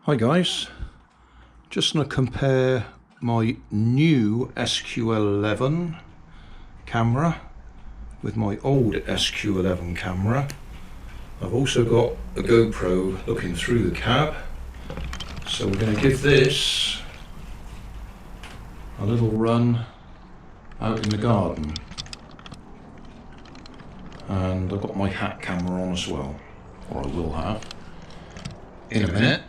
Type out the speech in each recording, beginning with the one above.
Hi guys, just going to compare my new SQ11 camera with my old SQ11 camera. I've also got a GoPro looking through the cab, so we're going to give this a little run out in the garden. And I've got my hat camera on as well, or I will have in a minute.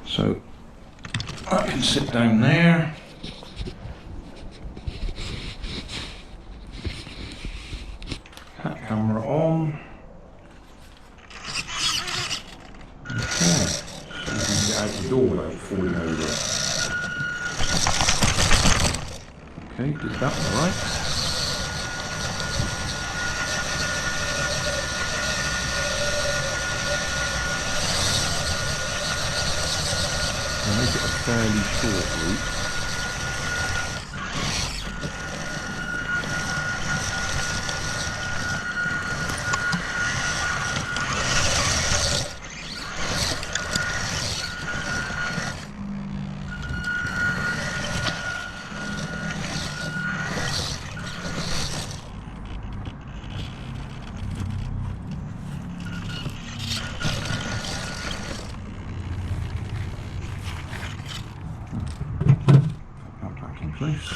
So I can sit down there. Hat camera on. Okay, so we can get out the door without falling over. Okay, did that all right. I'll make it a fairly short route. Place.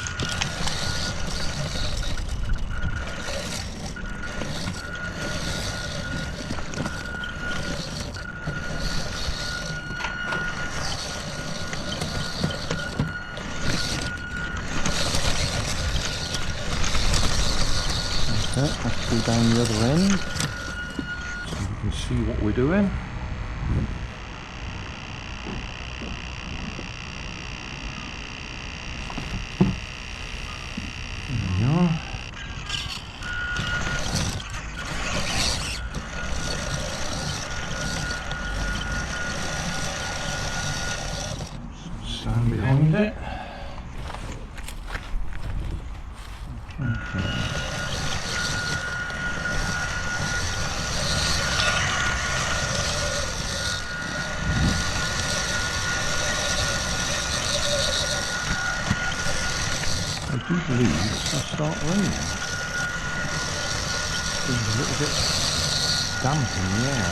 Okay, let's go down the other end so you can see what we're doing. Stand behind it. Okay. I do believe it's going to start raining. Seems a little bit damp in the air.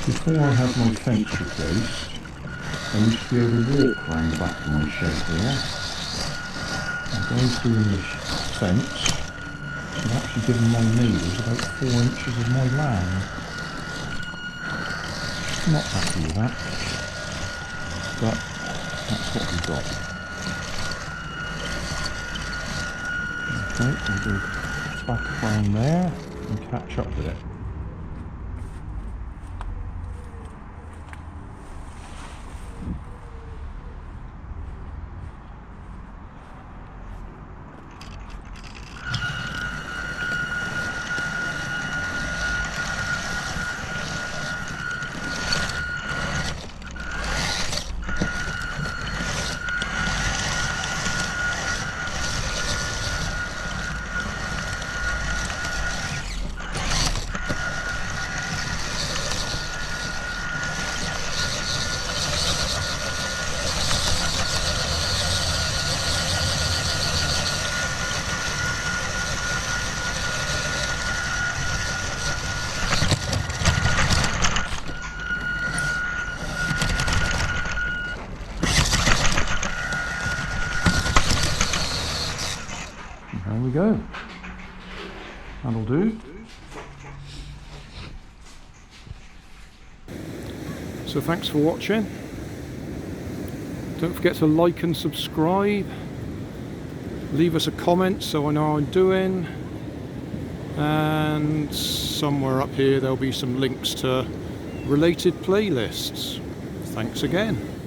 Before I had my fence replaced, I used to be able to walk around the back of my shed here. I'm going through this fence, I've actually given my neighbours about 4 inches of my land. Not happy with that, but that's what we've got. Okay, we'll go back around there and catch up with it. There we go. That'll do. So thanks for watching. Don't forget to like and subscribe. Leave us a comment so I know how I'm doing, and somewhere up here there'll be some links to related playlists. Thanks again.